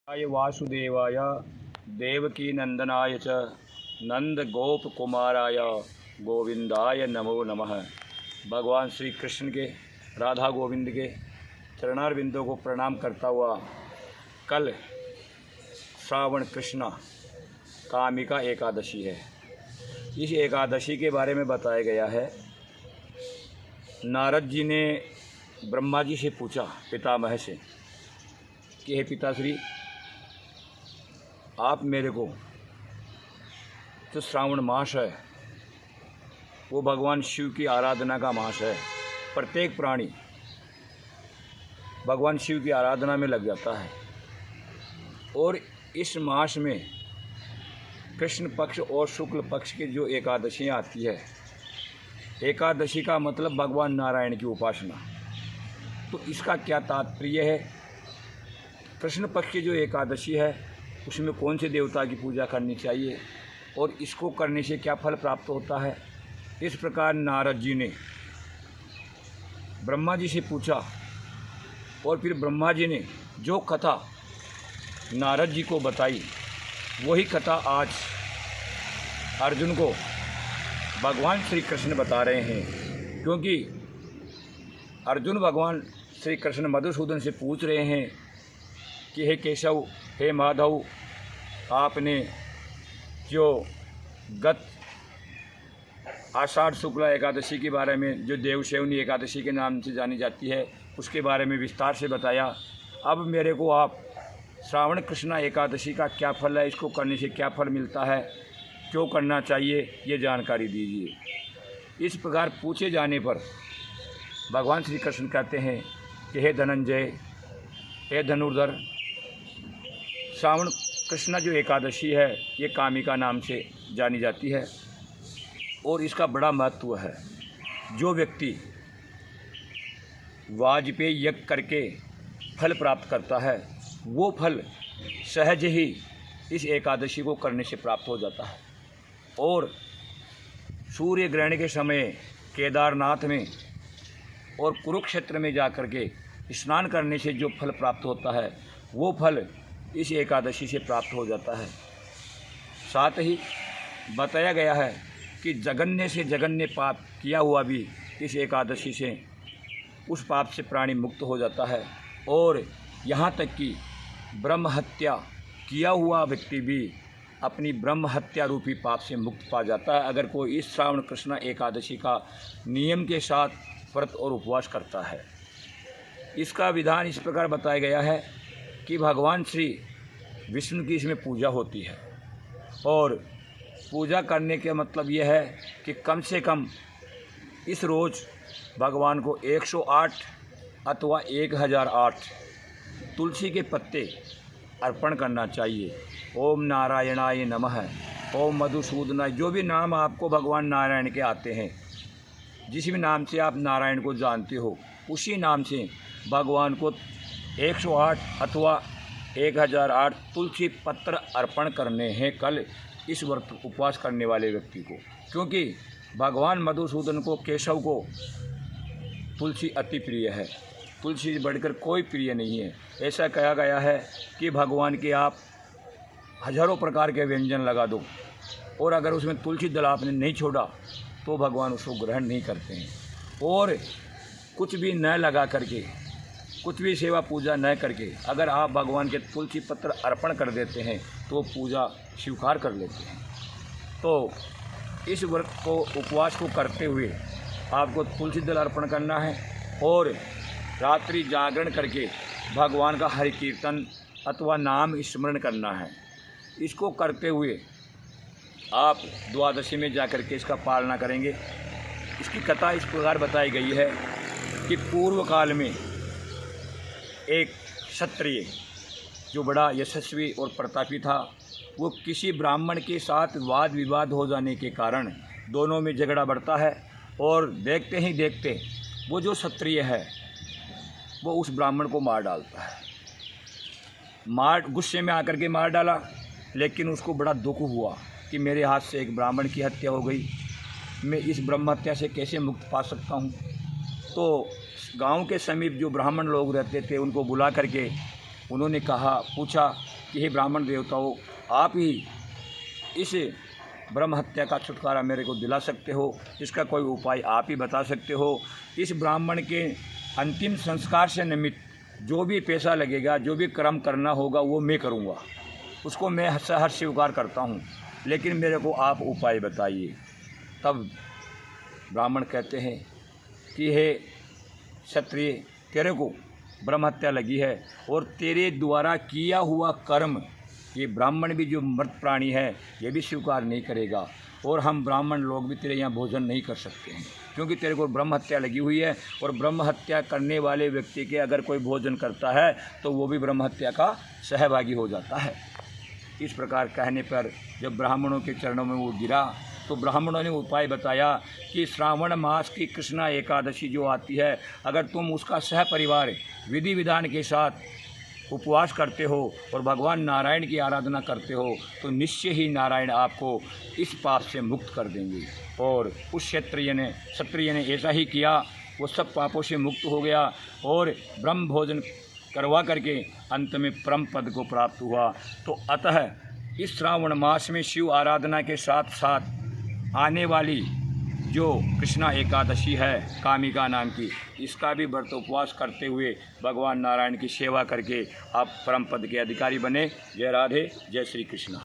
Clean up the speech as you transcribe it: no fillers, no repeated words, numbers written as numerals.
आय वासुदेवाय देवकी नंदनाय च नंद गोप कुमाराय गोविंदाय नमो नमः। भगवान श्री कृष्ण के राधा गोविंद के चरणारविंदों को प्रणाम करता हुआ कल श्रावण कृष्णा कामिका एकादशी है। इस एकादशी के बारे में बताया गया है, नारद जी ने ब्रह्मा जी से पूछा, पितामह से, कि हे पिताश्री, आप मेरे को जो श्रावण मास है वो भगवान शिव की आराधना का मास है। प्रत्येक प्राणी भगवान शिव की आराधना में लग जाता है और इस मास में कृष्ण पक्ष और शुक्ल पक्ष की जो एकादशियाँ आती है, एकादशी का मतलब भगवान नारायण की उपासना। तो इसका क्या तात्पर्य है? कृष्ण पक्ष की जो एकादशी है उसमें कौन से देवता की पूजा करनी चाहिए और इसको करने से क्या फल प्राप्त होता है। इस प्रकार नारद जी ने ब्रह्मा जी से पूछा और फिर ब्रह्मा जी ने जो कथा नारद जी को बताई वही कथा आज अर्जुन को भगवान श्री कृष्ण बता रहे हैं। क्योंकि अर्जुन भगवान श्री कृष्ण मधुसूदन से पूछ रहे हैं कि हे केशव, हे माधव, आपने जो गत आषाढ़ शुक्ला एकादशी के बारे में, जो देवसेवनी एकादशी के नाम से जानी जाती है, उसके बारे में विस्तार से बताया। अब मेरे को आप श्रावण कृष्णा एकादशी का क्या फल है, इसको करने से क्या फल मिलता है, क्यों करना चाहिए, ये जानकारी दीजिए। इस प्रकार पूछे जाने पर भगवान श्री कृष्ण कहते हैं कि हे धनंजय, हे धनुर्धर, श्रावण कृष्णा जो एकादशी है ये कामिका नाम से जानी जाती है और इसका बड़ा महत्व है। जो व्यक्ति वाजपेयी यज्ञ करके फल प्राप्त करता है वो फल सहज ही इस एकादशी को करने से प्राप्त हो जाता है। और सूर्य ग्रहण के समय केदारनाथ में और कुरुक्षेत्र में जाकर के स्नान करने से जो फल प्राप्त होता है वो फल इस एकादशी से प्राप्त हो जाता है। साथ ही बताया गया है कि जघन्य से जघन्य पाप किया हुआ भी इस एकादशी से उस पाप से प्राणी मुक्त हो जाता है। और यहाँ तक कि ब्रह्म हत्या किया हुआ व्यक्ति भी अपनी ब्रह्म हत्या रूपी पाप से मुक्त पा जाता है, अगर कोई इस श्रावण कृष्णा एकादशी का नियम के साथ व्रत और उपवास करता है। इसका विधान इस प्रकार बताया गया है कि भगवान श्री विष्णु की इसमें पूजा होती है और पूजा करने का मतलब यह है कि कम से कम इस रोज़ भगवान को 108 अथवा 1008 तुलसी के पत्ते अर्पण करना चाहिए। ओम नारायणाय नमः, ओम मधुसूदनाय, जो भी नाम आपको भगवान नारायण के आते हैं, जिस भी नाम से आप नारायण को जानते हो, उसी नाम से भगवान को 108 अथवा 1008 तुलसी पत्र अर्पण करने हैं कल इस व्रत उपवास करने वाले व्यक्ति को। क्योंकि भगवान मधुसूदन को, केशव को तुलसी अति प्रिय है, तुलसी से बढ़कर कोई प्रिय नहीं है। ऐसा कहा गया है कि भगवान के आप हजारों प्रकार के व्यंजन लगा दो और अगर उसमें तुलसी दल आपने नहीं छोड़ा तो भगवान उसको ग्रहण नहीं करते हैं। और कुछ भी न लगा करके, कुछ भी सेवा पूजा न करके अगर आप भगवान के तुलसी पत्र अर्पण कर देते हैं तो पूजा स्वीकार कर लेते हैं। तो इस व्रत को, उपवास को करते हुए आपको तुलसी दल अर्पण करना है और रात्रि जागरण करके भगवान का हरि कीर्तन अथवा नाम स्मरण करना है। इसको करते हुए आप द्वादशी में जाकर के इसका पालना करेंगे। इसकी कथा इस प्रकार बताई गई है कि पूर्व काल में एक क्षत्रिय जो बड़ा यशस्वी और प्रतापी था, वो किसी ब्राह्मण के साथ वाद विवाद हो जाने के कारण दोनों में झगड़ा बढ़ता है और देखते ही देखते वो जो क्षत्रिय है वो उस ब्राह्मण को मार डालता है। गुस्से में आकर के मार डाला, लेकिन उसको बड़ा दुख हुआ कि मेरे हाथ से एक ब्राह्मण की हत्या हो गई, मैं इस ब्रह्म हत्या से कैसे मुक्त पा सकता हूँ। तो गांव के समीप जो ब्राह्मण लोग रहते थे उनको बुला करके उन्होंने पूछा कि हे ब्राह्मण देवताओं, आप ही इस ब्रह्म हत्या का छुटकारा मेरे को दिला सकते हो, इसका कोई उपाय आप ही बता सकते हो। इस ब्राह्मण के अंतिम संस्कार से निमित्त जो भी पैसा लगेगा, जो भी कर्म करना होगा वो मैं करूँगा, उसको मैं सहर्ष स्वीकार करता हूँ, लेकिन मेरे को आप उपाय बताइए। तब ब्राह्मण कहते हैं कि हे क्षत्रिय, तेरे को ब्रह्म हत्या लगी है और तेरे द्वारा किया हुआ कर्म ये ब्राह्मण भी जो मृत प्राणी है ये भी स्वीकार नहीं करेगा, और हम ब्राह्मण लोग भी तेरे यहाँ भोजन नहीं कर सकते हैं, क्योंकि तेरे को ब्रह्म हत्या लगी हुई है। और ब्रह्म हत्या करने वाले व्यक्ति के अगर कोई भोजन करता है तो वो भी ब्रह्म हत्या का सहभागी हो जाता है। इस प्रकार कहने पर जब ब्राह्मणों के चरणों में वो गिरा तो ब्राह्मणों ने उपाय बताया कि श्रावण मास की कृष्णा एकादशी जो आती है, अगर तुम उसका सह परिवार विधि विधान के साथ उपवास करते हो और भगवान नारायण की आराधना करते हो तो निश्चय ही नारायण आपको इस पाप से मुक्त कर देंगे। और उस क्षत्रिय ने ऐसा ही किया, वो सब पापों से मुक्त हो गया और ब्रह्म भोजन करवा करके अंत में परम पद को प्राप्त हुआ। तो अतः इस श्रावण मास में शिव आराधना के साथ साथ आने वाली जो कृष्णा एकादशी है कामिका नाम की, इसका भी व्रत उपवास करते हुए भगवान नारायण की सेवा करके आप परम पद के अधिकारी बने। जय राधे, जय श्री कृष्ण।